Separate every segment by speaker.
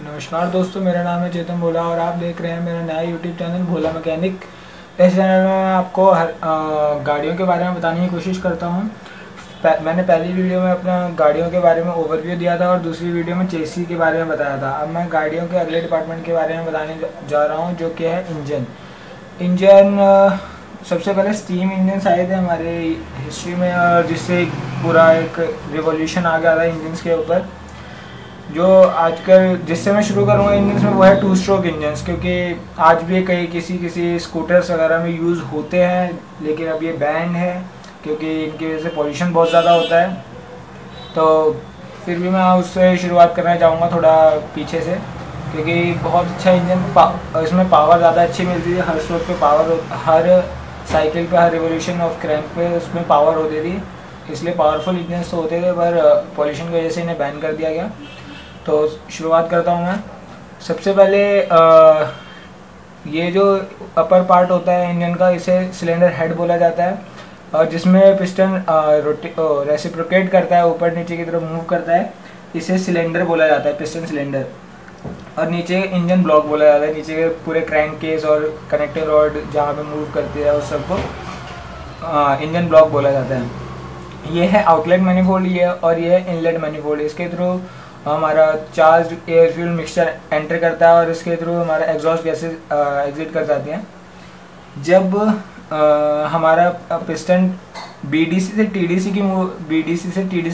Speaker 1: नमस्कार दोस्तों, मेरा नाम है चेतन भोला और आप देख रहे हैं मेरा नया यूट्यूब चैनल भोला मैकेनिक। इस चैनल में मैं आपको गाड़ियों के बारे में बताने की कोशिश करता हूं। मैंने पहली वीडियो में अपना गाड़ियों के बारे में ओवरव्यू दिया था और दूसरी वीडियो में चेसी के बारे में बताया था। अब मैं गाड़ियों के अगले डिपार्टमेंट के बारे में बताने जा रहा हूँ, जो कि है इंजन। सबसे पहले स्टीम इंजन आए थे हमारे हिस्ट्री में, और जिससे पूरा एक रिवॉल्यूशन आ गया था इंजन्स के ऊपर। जो आजकल जिससे मैं शुरू करूँगा इंजन्स में, वो है 2 स्ट्रोक इंजन्स, क्योंकि आज भी कई किसी स्कूटर्स वगैरह में यूज़ होते हैं, लेकिन अब ये बैन है क्योंकि इनकी वजह से पॉल्यूशन बहुत ज़्यादा होता है। तो फिर भी मैं उससे शुरुआत करना चाहूँगा थोड़ा पीछे से, क्योंकि बहुत अच्छा इंजन, इसमें पावर ज़्यादा अच्छी मिलती है। हर स्ट्रोक पे पावर, हर साइकिल पे, हर रिवोल्यूशन ऑफ क्रैंक पे उसमें पावर होती थी, इसलिए पावरफुल इंजन्स तो होते थे, पर पॉल्यूशन की वजह से इन्हें बैन कर दिया गया। तो शुरुआत करता हूँ मैं। सबसे पहले ये जो अपर पार्ट होता है इंजन का, इसे सिलेंडर हेड बोला जाता है, और जिसमें पिस्टन रेसिप्रोकेट करता है, ऊपर नीचे की तरफ मूव करता है, इसे सिलेंडर बोला जाता है, पिस्टन सिलेंडर। और नीचे इंजन ब्लॉक बोला जाता है, नीचे के पूरे क्रैंक केस और कनेक्टर रॉड जहाँ पे मूव करती है उस सबको इंजन ब्लॉक बोला जाता है। ये है आउटलेट मैनिफोल्ड, ये और ये है इनलेट मैनिफोल्ड। इसके थ्रू हमारा charge air fuel mixture enter करता है और इसके थ्रू हमारा एग्जॉस्ट गैसेज एग्जिट कर जाती हैं। जब हमारा पिस्टन बीडीसी से टीडीसी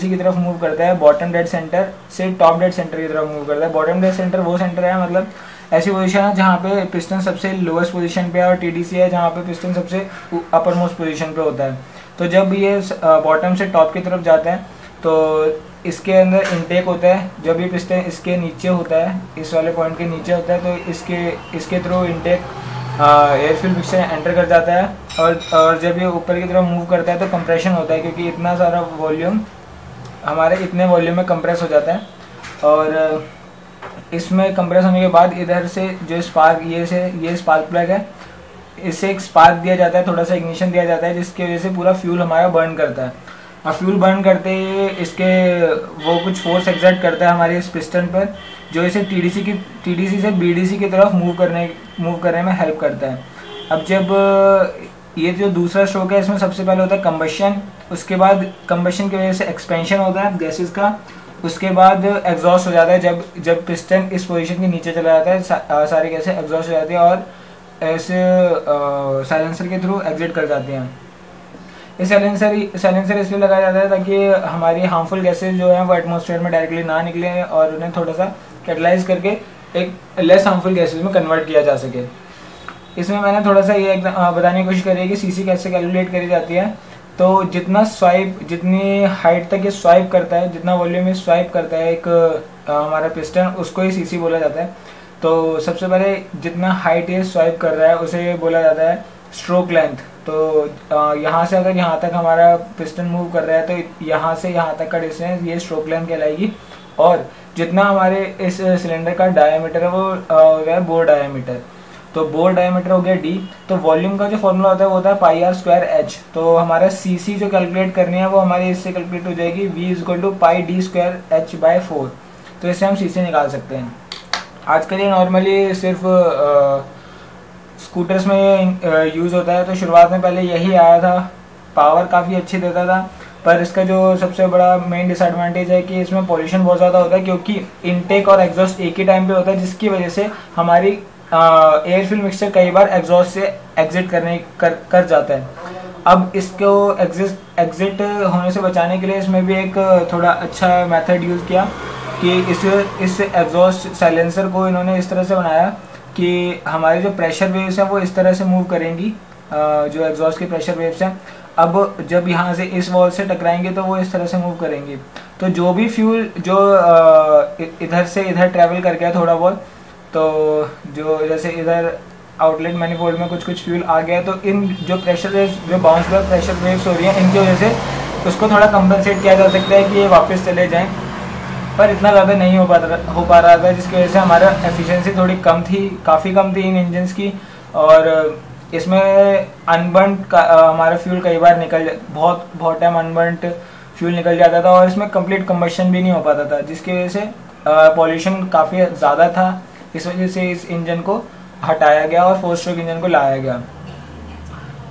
Speaker 1: की तरफ मूव करता है, बॉटम डेड सेंटर से टॉप डेड सेंटर की तरफ मूव करता है। बॉटम डेड सेंटर वो सेंटर है, मतलब ऐसी पोजीशन है जहाँ पे पिस्टन सबसे लोएस्ट पोजीशन पे है, और टीडीसी है जहाँ पे पिस्टन सबसे अपर मोस्ट पोजीशन पे होता है। तो जब ये बॉटम से टॉप की तरफ जाता है तो इसके अंदर इनटेक होता है। जब ये पिस्टन इसके नीचे होता है, इस वाले पॉइंट के नीचे होता है, तो इसके through intake air fuel mixture enter कर जाता है, और जब ये ऊपर की तरफ मूव करता है तो कंप्रेशन होता है, क्योंकि इतना सारा वॉल्यूम हमारे इतने वॉल्यूम में कंप्रेस हो जाता है। और इसमें कंप्रेस होने के बाद इधर से जो स्पार्क, ये स्पार्क प्लग है, इससे एक स्पार्क दिया जाता है, थोड़ा सा इग्निशन दिया जाता है, जिसकी वजह से पूरा फ्यूल हमारा बर्न करता है। और फ्यूल बर्न करते ही इसके वो कुछ फोर्स एक्सर्ट करता है हमारे इस पिस्टन पर, जो इसे टीडीसी से बीडीसी की तरफ मूव करने में हेल्प करता है। अब जब ये जो दूसरा स्ट्रोक है, इसमें सबसे पहले होता है कंबशन, उसके बाद कंबशन की वजह से एक्सपेंशन होता है गैसेस का, उसके बाद एग्जॉस्ट हो जाता है। जब पिस्टन इस पोजीशन के नीचे चला जाता है, सारी गैसें एग्जॉस्ट हो जाती है और ऐसे साइलेंसर के थ्रू एग्जिट कर जाती हैं। इस साइलेंसर इसलिए लगाया जाता है ताकि हमारी हार्मफुल गैसेज जो हैं वो एटमॉस्फेयर में डायरेक्टली ना निकले और उन्हें थोड़ा सा कैटलाइज करके एक लेस हार्मफुल गैसेज में कन्वर्ट किया जा सके। इसमें मैंने थोड़ा सा ये बताने की कोशिश करी है कि सीसी कैसे कैलकुलेट करी जाती है। तो जितनी हाइट तक ये स्वाइप करता है, जितना वॉल्यूम ये स्वाइप करता है एक हमारा पिस्टन, उसको ही सीसी बोला जाता है। तो सबसे पहले जितना हाइट ये स्वाइप कर रहा है उसे बोला जाता है स्ट्रोक लेंथ। तो यहाँ से अगर यहाँ तक हमारा पिस्टन मूव कर रहा है तो यहाँ से यहाँ तक का डिस्टेंस ये स्ट्रोक लेंथ कहलाएगी। और जितना हमारे इस सिलेंडर का डायमीटर है वो हो गया बोर डायमीटर, तो बोर डायमीटर हो गया डी। तो वॉल्यूम का जो फॉर्मूला होता है वो होता है पाई आर स्क्वायर एच। तो हमारा सीसी जो कैलकुलेट करनी है वो हमारी इससे कैलकुलेट हो जाएगी V is equal to pi D square H by 4। तो इससे हम सीसी निकाल सकते हैं। आजकल ये नॉर्मली सिर्फ स्कूटर्स में यूज़ होता है। तो शुरुआत में पहले यही आया था, पावर काफ़ी अच्छी देता था, पर इसका जो सबसे बड़ा मेन डिसएडवांटेज है कि इसमें पॉल्यूशन बहुत ज़्यादा होता है, क्योंकि इनटेक और एग्जॉस्ट एक ही टाइम पे होता है, जिसकी वजह से हमारी एयर फ्यूल मिक्सचर कई बार एग्जॉस्ट से एग्जिट कर जाता है। अब इसको एग्जिट होने से बचाने के लिए इसमें भी एक थोड़ा अच्छा मेथड यूज़ किया कि इस एग्जॉस्ट साइलेंसर को इन्होंने इस तरह से बनाया कि हमारी जो प्रेशर वेव्स हैं वो इस तरह से मूव करेंगी, जो एग्जॉस्ट की प्रेशर वेव्स हैं। अब जब यहाँ से इस वॉल से टकराएंगे तो वो इस तरह से मूव करेंगी। तो जो भी फ्यूल जो इधर से इधर ट्रैवल कर गया थोड़ा बहुत, तो जो जैसे इधर आउटलेट मैनिफोल्ड में कुछ फ्यूल आ गया, तो इन जो प्रेशर वेव्स, जो बाउंस बैक प्रेशर वेव्स हो रही हैं, इनकी वजह से उसको थोड़ा कंपनसेट किया जा सकता है कि ये वापस चले जाएँ। पर इतना ज़्यादा नहीं हो पा रहा था, जिसकी वजह से हमारा एफिशिएंसी थोड़ी कम थी, काफ़ी कम थी इन इंजन्स की। और इसमें अनबर्न्ड हमारा फ्यूल कई बार बहुत टाइम अनबर्न्ड फ्यूल निकल जाता था, और इसमें कंप्लीट कंबशन भी नहीं हो पाता था, जिसकी वजह से पॉल्यूशन काफ़ी ज़्यादा था, इस वजह से इस इंजन को हटाया गया और 4 स्ट्रोक इंजन को लाया गया।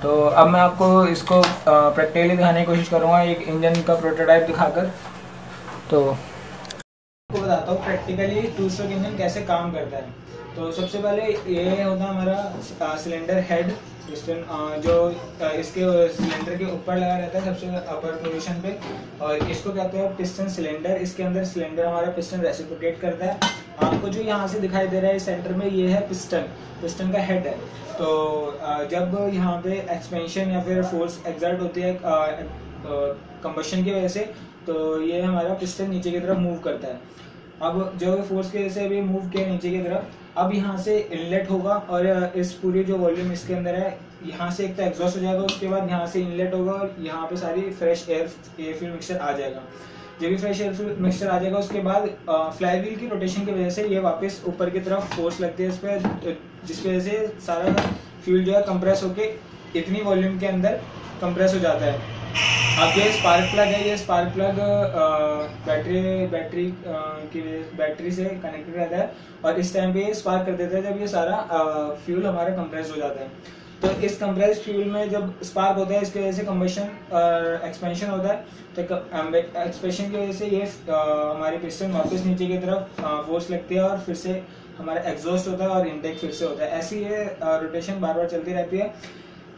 Speaker 1: तो अब मैं आपको इसको प्रैक्टिकली दिखाने की कोशिश करूँगा एक इंजन का प्रोटोटाइप दिखाकर। तो आपको बताता हूँ प्रैक्टिकली 2 स्ट्रोक इंजन कैसे काम करता है। तो सबसे पहले ये होता है हमारा सिलेंडर हेड पिस्टन, जो इसके सिलेंडर के ऊपर लगा रहता है सबसे अपर पोजीशन पे, और इसको कहते हैं पिस्टन सिलेंडर। इसके अंदर सिलेंडर हमारा पिस्टन रेसिप्रोकेट करता है। आपको जो यहाँ से दिखाई दे रहा है सेंटर में, ये है पिस्टन का हेड है। तो जब यहाँ पे एक्सपेंशन या फिर फोर्स एक्सर्ट होती है कंबशन की वजह से, तो ये हमारा पिस्टन नीचे की तरफ मूव करता है। अब जो फोर्स की वजह से अभी मूव किया नीचे की तरफ, अब यहाँ से इनलेट होगा और इस पूरी जो वॉल्यूम इसके अंदर है, यहाँ से एक तो एग्जॉस्ट हो जाएगा, उसके बाद यहाँ से इनलेट होगा और यहाँ पे सारी फ्रेश एयर फ्यूल मिक्सचर आ जाएगा। जब भी फ्रेश एयर फ्यूल मिक्सचर आ जाएगा, उसके बाद फ्लाई व्हील की रोटेशन की वजह से ये वापस ऊपर की तरफ फोर्स लगती है इस पर, जिसकी वजह से सारा फ्यूल जो है कंप्रेस होके इतनी वॉल्यूम के अंदर कंप्रेस हो जाता है। अब ये स्पार्क प्लग है, ये स्पार्क प्लग बैटरी से कनेक्टेड रहता है और इस टाइम पे ये स्पार्क कर देता है जब ये सारा फ्यूल हमारा कंप्रेस हो जाता है। तो इस कंप्रेस फ्यूल में जब स्पार्क होता है, इसकी वजह से कंबशन और एक्सपेंशन होता है। तो एक्सपेंशन की वजह से ये हमारे पिस्टन वापस नीचे की तरफ फोर्स लगती है और फिर से हमारा एग्जॉस्ट होता है और इनटेक फिर से होता है। ऐसी ये रोटेशन बार बार चलती रहती है।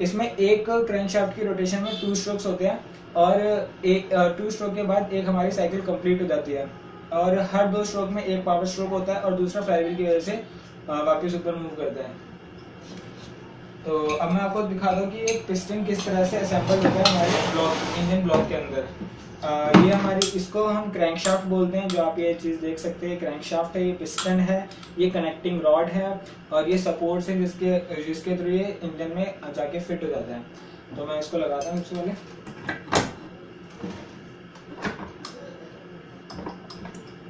Speaker 1: इसमें एक क्रैंकशाफ्ट की रोटेशन में 2 स्ट्रोक्स होते हैं और एक 2 स्ट्रोक के बाद एक हमारी साइकिल कंप्लीट हो जाती है, और हर 2 स्ट्रोक में एक पावर स्ट्रोक होता है और दूसरा फ्लाईव्हील की वजह से वापस ऊपर मूव करता है। तो अब मैं आपको दिखा दूं कि एक पिस्टन किस तरह से असेंबल होता है हमारे इंजन ब्लॉक के अंदर। ये हमारी, इसको हम क्रैंकशाफ्ट बोलते हैं। जो आप ये चीज़ देख सकते हैं क्रैंकशाफ्ट है, ये पिस्टन है, ये कनेक्टिंग रॉड है और ये सपोर्ट्स है जिसके थ्रू ये इंजन में जाके फिट हो जाता है। तो मैं इसको लगाता हूँ सबसे पहले।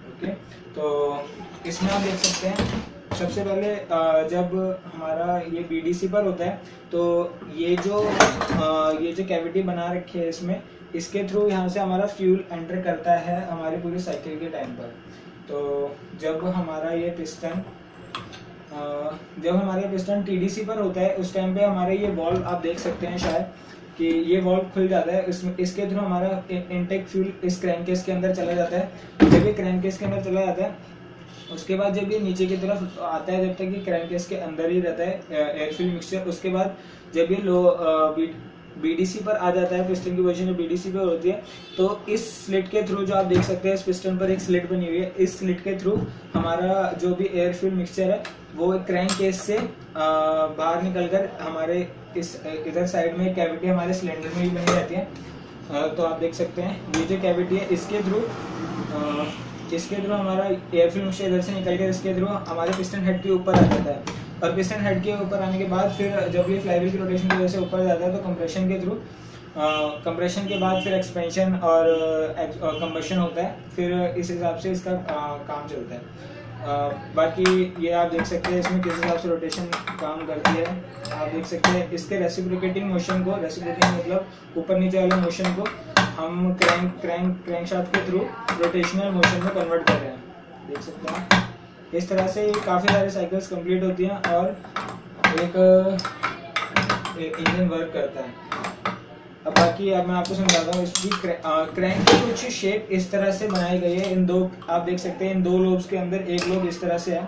Speaker 1: ओके, तो इसमें आप देख सकते हैं सबसे पहले जब हमारा ये बीडीसी पर होता है, तो ये जो कैविटी बना रखी है इसमें, इसके थ्रू यहाँ से हमारा फ्यूल एंटर करता है हमारी पूरी साइकिल के टाइम पर। तो जब हमारा ये पिस्टन टीडीसी पर होता है, उस टाइम पे हमारे ये वॉल्व आप देख सकते हैं शायद कि ये वॉल्व खुल जाता है। इसके थ्रू हमारा इनटेक फ्यूल इस क्रैंककेस के अंदर चला जाता है। जब ये क्रैंककेस के अंदर चला जाता है, उसके बाद जब ये नीचे की तरफ आता है, जब तक ये क्रैंककेस के अंदर ही रहता है एयर फ्यूल मिक्सचर, उसके बाद जब ये बीडीसी पर आ जाता है, पिस्टन की पोजीशन बीडीसी पर होती है, तो इस स्लिट के थ्रू जो आप देख सकते हैं, इस पिस्टन पर एक स्लिट बनी हुई है, इस स्लिट के थ्रू हमारा जो भी एयर फ्यूल मिक्सचर है वो क्रैंककेस से बाहर निकलकर हमारे इस इधर साइड में कैविटी हमारे सिलेंडर में ही बनी रहती है। तो आप देख सकते हैं ये जो कैविटी है, इसके थ्रू हमारा एयर फ्यूल मिक्सचर इधर से निकल कर इसके थ्रू हमारे पिस्टन हेड के ऊपर आ जाता है, और पिस्टन हेड के ऊपर आने के बाद फिर जब ये फ्लाईव्हील की रोटेशन की वजह से ऊपर जाता है, तो कंप्रेशन के थ्रू कंप्रेशन के बाद फिर एक्सपेंशन और कंबशन होता है। फिर इस हिसाब से इसका काम चलता है। बाकी ये आप देख सकते हैं इसमें किस हिसाब से रोटेशन काम करती है। आप देख सकते हैं इसके रेसिप्रोकेटिंग मोशन को, रेसिप्रोकेटिंग मतलब ऊपर नीचे वाले मोशन को हम क्रैंकशाफ्ट के थ्रू रोटेशनल मोशन में कन्वर्ट कर रहे हैं। देख सकते हैं इस तरह से काफ़ी सारे साइकिल्स कंप्लीट होती हैं और एक इंजन वर्क करता है। अब बाकी अब मैं आपको समझाता हूँ इसकी क्रैंक की कुछ शेप इस तरह से बनाई गई है। इन दो आप देख सकते हैं इन दो लोब्स के अंदर एक लोब इस तरह से है।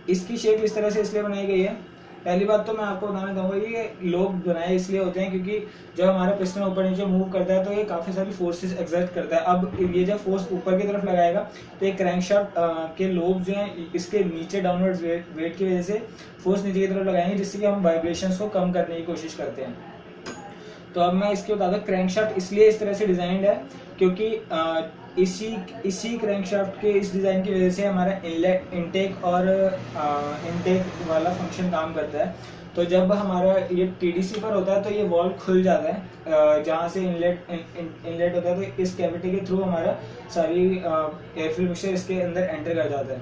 Speaker 1: इसकी शेप इस तरह से इसलिए बनाई गई है, पहली बात तो मैं आपको बताना चाहूँगा ये लोब बनाए इसलिए होते हैं क्योंकि जब हमारा पिस्टन ऊपर नीचे मूव करता है तो ये काफ़ी सारी फोर्सेस एक्सर्ट करता है। अब ये जब फोर्स ऊपर की तरफ लगाएगा तो ये क्रैंकशाफ्ट के लोब जो हैं इसके नीचे डाउनवर्ड वेट की वजह से फोर्स नीचे की तरफ लगाएंगे, जिससे कि हम वाइब्रेशंस को कम करने की कोशिश करते हैं। तो अब मैं इसके बता दूं क्रैंकशाफ्ट इसलिए इस तरह से डिजाइंड है क्योंकि इसी क्रैंकशाफ्ट के इस डिजाइन की वजह से हमारा इनलेट इनटेक और इनटेक वाला फंक्शन काम करता है। तो जब हमारा ये टीडीसी पर होता है तो ये वॉल्व खुल जाता है, जहाँ से इनलेट होता है तो इस कैविटी के थ्रू हमारा सारी एयर फ्यूल मिक्सचर इसके अंदर एंटर कर जाता है।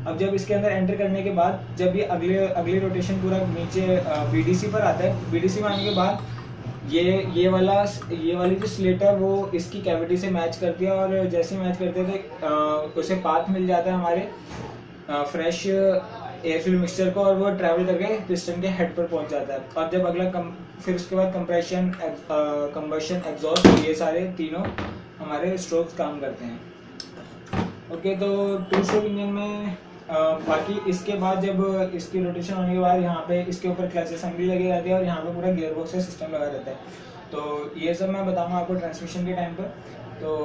Speaker 1: अब जब इसके अंदर एंटर करने के बाद जब ये अगली रोटेशन पूरा नीचे बीडीसी पर आता है, बीडीसी में आने के बाद ये वाली जो स्लेट है वो इसकी कैविटी से मैच करती है, और जैसे मैच करते हैं तो उसे पाथ मिल जाता है हमारे फ्रेश एयर फ्यूल मिक्सचर को, और वो ट्रैवल करके पिस्टन के हेड पर पहुंच जाता है। और जब फिर उसके बाद कंप्रेशन, कंबशन, एग्जॉस्ट, ये सारे तीनों हमारे स्ट्रोक्स काम करते हैं। ओके, तो 2 स्ट्रोक इंजन में बाकी इसके बाद जब इसकी रोटेशन होने के बाद यहाँ पे इसके ऊपर क्लच असेंबली लगी रहती है और यहाँ पे पूरा गियर बॉक्स का सिस्टम लगा रहता है। तो ये सब मैं बताऊंगा आपको ट्रांसमिशन के टाइम पर। तो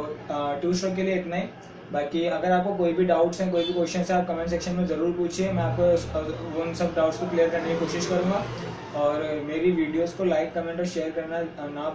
Speaker 1: 2 स्ट्रोक के लिए इतना ही। बाकी अगर आपको कोई भी डाउट्स हैं, कोई भी क्वेश्चन है, आप कमेंट सेक्शन में ज़रूर पूछिए, मैं आपको उन सब डाउट्स को क्लियर करने की कोशिश करूँगा। और मेरी वीडियोस को लाइक, कमेंट और शेयर करना ना